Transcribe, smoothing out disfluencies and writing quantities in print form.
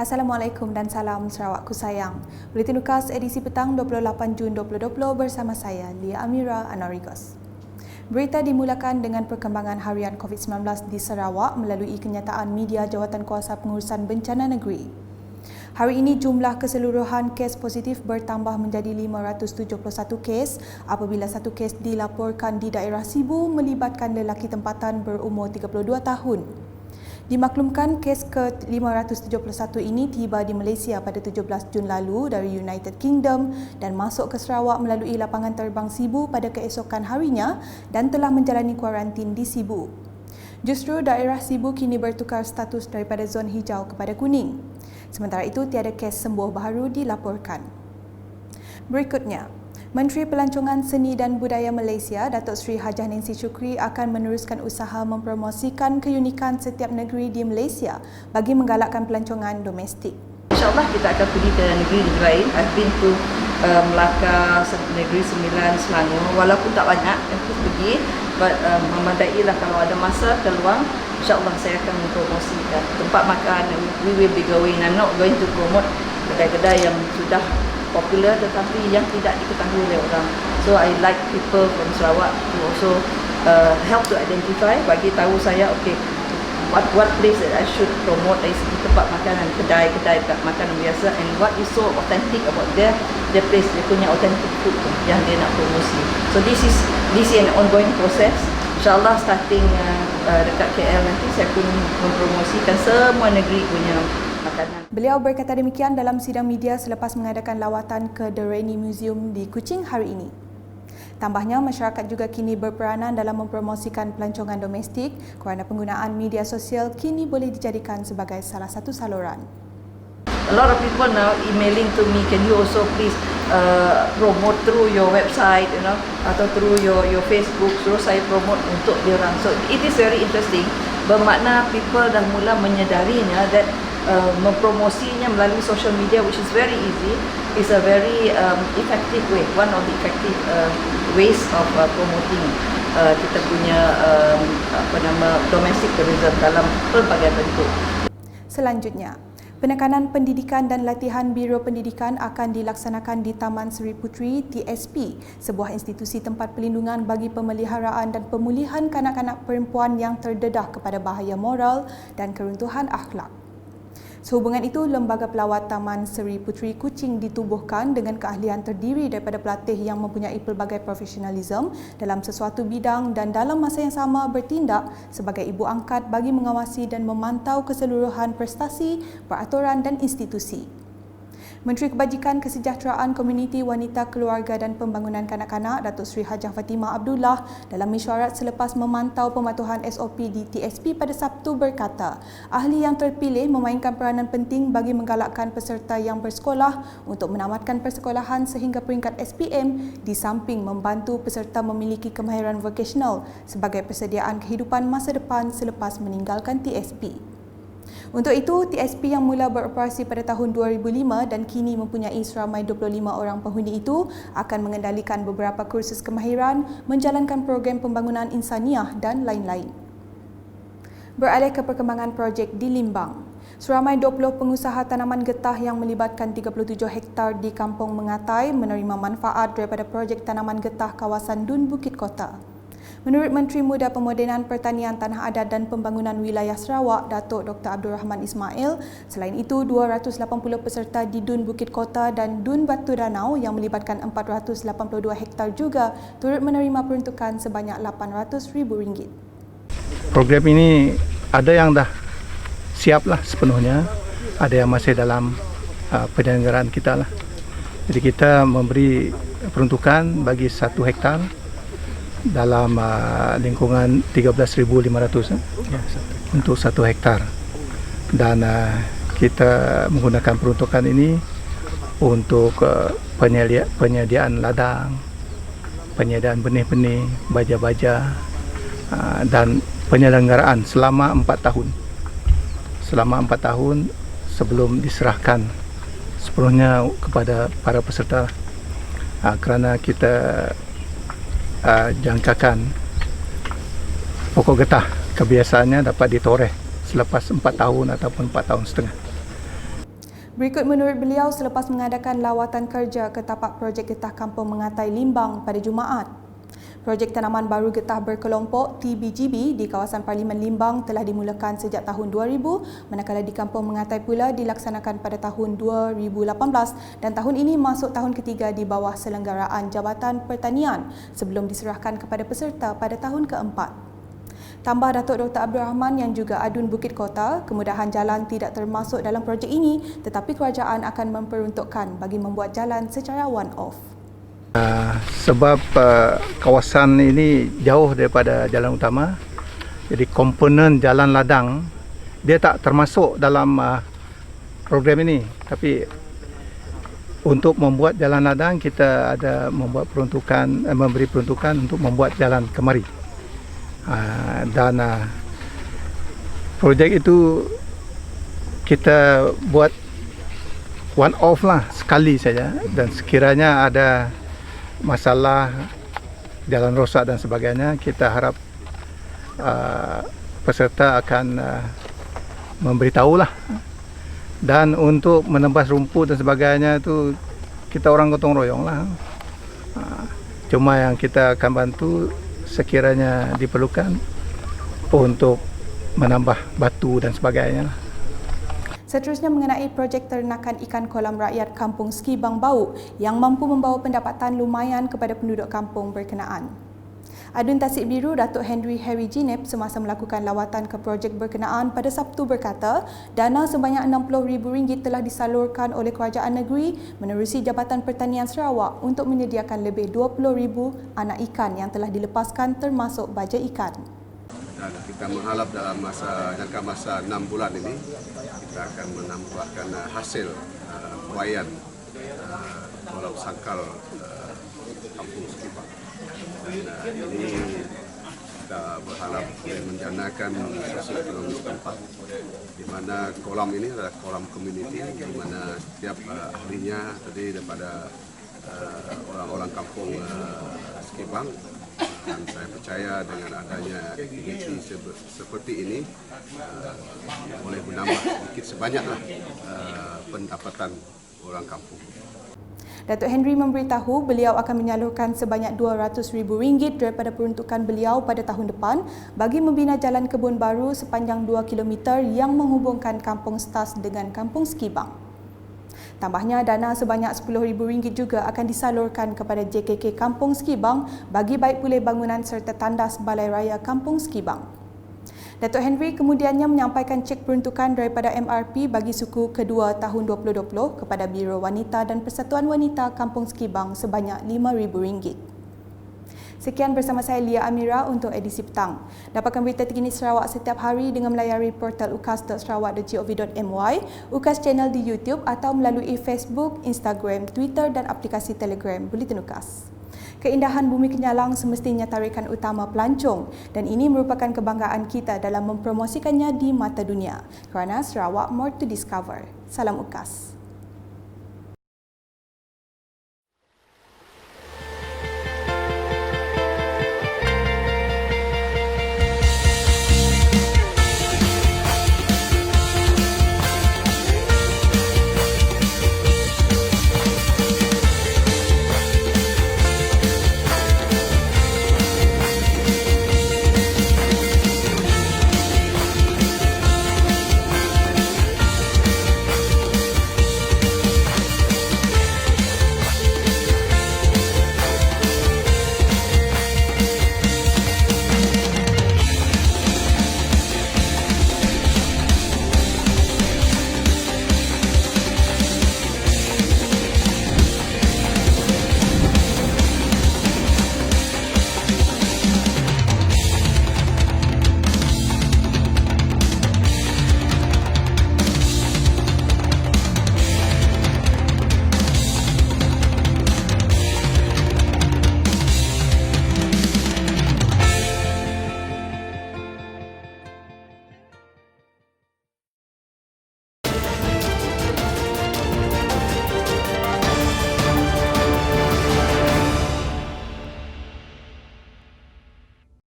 Assalamualaikum dan salam Sarawakku sayang. Buletin Lukas edisi petang 28 Jun 2020 bersama saya, Lia Amira Anarigos. Berita dimulakan dengan perkembangan harian COVID-19 di Sarawak melalui kenyataan media Jawatankuasa Pengurusan Bencana Negeri. Hari ini jumlah keseluruhan kes positif bertambah menjadi 571 kes apabila satu kes dilaporkan di daerah Sibu melibatkan lelaki tempatan berumur 32 tahun. Dimaklumkan kes ke-571 ini tiba di Malaysia pada 17 Jun lalu dari United Kingdom dan masuk ke Sarawak melalui lapangan terbang Sibu pada keesokan harinya dan telah menjalani kuarantin di Sibu. Justru daerah Sibu kini bertukar status daripada zon hijau kepada kuning. Sementara itu, tiada kes sembuh baru dilaporkan. Berikutnya, Menteri Pelancongan Seni dan Budaya Malaysia, Datuk Seri Hajah Nancy Shukri akan meneruskan usaha mempromosikan keunikan setiap negeri di Malaysia bagi menggalakkan pelancongan domestik. InsyaAllah kita akan pergi ke negeri-negeri lain. I've been to Melaka, Negeri Sembilan, Selangor. Walaupun tak banyak, aku pergi. But memandailah kalau ada masa terluang, insyaAllah saya akan mempromosikan tempat makan. We will be going. I'm not going to promote kedai-kedai yang sudah popular tetapi yang tidak diketahui oleh orang. So I like people from Sarawak to also help to identify, bagi tahu saya okay, what place that I should promote dari segi tempat makanan, kedai-kedai makanan biasa, and what is so authentic about their place, dia punya authentic food yang dia nak promosi. So this is an ongoing process. InsyaAllah starting dekat KL nanti saya akan mempromosikan semua negeri punya makanan. Beliau berkata demikian dalam sidang media selepas mengadakan lawatan ke The Rainy Museum di Kuching hari ini. Tambahnya, masyarakat juga kini berperanan dalam mempromosikan pelancongan domestik kerana penggunaan media sosial kini boleh dijadikan sebagai salah satu saluran. A lot of people now emailing to me, can you also please promote through your website, atau through your Facebook. So saya promote untuk dia orang. So it is very interesting. Bermakna people dah mula menyedarinya that mempromosinya melalui social media, which is very easy, is a very effective way, one of the effective ways of promoting kita punya domestic tourism dalam pelbagai bentuk. Selanjutnya, penekanan pendidikan dan latihan Biro Pendidikan akan dilaksanakan di Taman Seri Puteri TSP, sebuah institusi tempat perlindungan bagi pemeliharaan dan pemulihan kanak-kanak perempuan yang terdedah kepada bahaya moral dan keruntuhan akhlak. Sehubungan itu, Lembaga Pelawat Taman Seri Puteri Kuching ditubuhkan dengan keahlian terdiri daripada pelatih yang mempunyai pelbagai profesionalisme dalam sesuatu bidang dan dalam masa yang sama bertindak sebagai ibu angkat bagi mengawasi dan memantau keseluruhan prestasi, peraturan dan institusi. Menteri Kebajikan Kesejahteraan Komuniti Wanita Keluarga dan Pembangunan Kanak-kanak Datuk Seri Hajah Fatimah Abdullah dalam mesyuarat selepas memantau pematuhan SOP di TSP pada Sabtu berkata, ahli yang terpilih memainkan peranan penting bagi menggalakkan peserta yang bersekolah untuk menamatkan persekolahan sehingga peringkat SPM di samping membantu peserta memiliki kemahiran vokasional sebagai persediaan kehidupan masa depan selepas meninggalkan TSP. Untuk itu, TSP yang mula beroperasi pada tahun 2005 dan kini mempunyai seramai 25 orang penghuni itu akan mengendalikan beberapa kursus kemahiran, menjalankan program pembangunan insaniah dan lain-lain. Beralih ke perkembangan projek di Limbang. Seramai 20 pengusaha tanaman getah yang melibatkan 37 hektar di Kampung Mengatai menerima manfaat daripada projek tanaman getah kawasan Dun Bukit Kota. Menurut Menteri Muda Pemodenan Pertanian Tanah Adat dan Pembangunan Wilayah Sarawak, Datuk Dr. Abdul Rahman Ismail, selain itu 280 peserta di Dun Bukit Kota dan Dun Batu Danau yang melibatkan 482 hektar juga turut menerima peruntukan sebanyak RM800,000. Program ini ada yang dah siaplah sepenuhnya, ada yang masih dalam penyelenggaraan kita lah. Jadi kita memberi peruntukan bagi 1 hektar dalam lingkungan 13,500 untuk 1 hektar, dan kita menggunakan peruntukan ini untuk penyediaan ladang, penyediaan benih-benih, baja-baja, dan penyelenggaraan selama 4 tahun. Selama 4 tahun sebelum diserahkan sepenuhnya kepada para peserta, kerana kita jangkakan pokok getah kebiasaannya dapat ditoreh selepas 4 tahun ataupun 4 tahun setengah. Berikut menurut beliau selepas mengadakan lawatan kerja ke tapak projek getah kampung Mengatai Limbang pada Jumaat. Projek tanaman baru getah berkelompok TBGB di kawasan Parlimen Limbang telah dimulakan sejak tahun 2000, manakala di kampung Mengatai pula dilaksanakan pada tahun 2018 dan tahun ini masuk tahun ketiga di bawah selenggaraan Jabatan Pertanian sebelum diserahkan kepada peserta pada tahun keempat. Tambah Datuk Dr. Abdul Rahman yang juga adun Bukit Kota, kemudahan jalan tidak termasuk dalam projek ini tetapi kerajaan akan memperuntukkan bagi membuat jalan secara one-off. Sebab kawasan ini jauh daripada jalan utama, jadi komponen jalan ladang dia tak termasuk dalam program ini. Tapi untuk membuat jalan ladang kita ada membuat peruntukan, memberi peruntukan untuk membuat jalan kemari. Dan projek itu kita buat one off lah, sekali saja, dan sekiranya ada masalah jalan rosak dan sebagainya, kita harap peserta akan memberitahu lah. Dan untuk menebas rumput dan sebagainya itu kita orang gotong royong lah. Cuma yang kita akan bantu sekiranya diperlukan untuk menambah batu dan sebagainya. Seterusnya mengenai projek ternakan ikan kolam rakyat Kampung Skibang Bau yang mampu membawa pendapatan lumayan kepada penduduk kampung berkenaan. Adun Tasik Biru Datuk Henry Harry Jinep semasa melakukan lawatan ke projek berkenaan pada Sabtu berkata, dana sebanyak RM60,000 telah disalurkan oleh kerajaan negeri menerusi Jabatan Pertanian Sarawak untuk menyediakan lebih 20,000 anak ikan yang telah dilepaskan termasuk baja ikan. Dan kita mengharap dalam jangka masa 6 bulan ini kita akan menambahkan hasil buayan kolam sangkal Kampung Skibang. Dan ini kita berharap menjanakan sosio-ekonomi setempat, di mana kolam ini adalah kolam komuniti, di mana setiap ahlinya tadi daripada orang-orang kampung Skibang. Dan saya percaya dengan adanya aktiviti seperti ini boleh menambah sedikit sebanyaklah pendapatan orang kampung. Datuk Henry memberitahu beliau akan menyalurkan sebanyak RM200,000 daripada peruntukan beliau pada tahun depan bagi membina jalan kebun baru sepanjang 2 km yang menghubungkan Kampung Stas dengan Kampung Skibang. Tambahnya, dana sebanyak RM10,000 juga akan disalurkan kepada JKK Kampung Skibang bagi baik pulih bangunan serta tandas Balai Raya Kampung Skibang. Datuk Henry kemudiannya menyampaikan cek peruntukan daripada MRP bagi suku kedua tahun 2020 kepada Biro Wanita dan Persatuan Wanita Kampung Skibang sebanyak RM5,000. Sekian bersama saya Lia Amira untuk edisi petang. Dapatkan berita terkini Sarawak setiap hari dengan melayari portal ukas.sarawak.gov.my, UKAS channel di YouTube atau melalui Facebook, Instagram, Twitter dan aplikasi Telegram Bulletin UKAS. Keindahan bumi Kenyalang semestinya tarikan utama pelancong dan ini merupakan kebanggaan kita dalam mempromosikannya di mata dunia. Kerana Sarawak more to discover. Salam UKAS.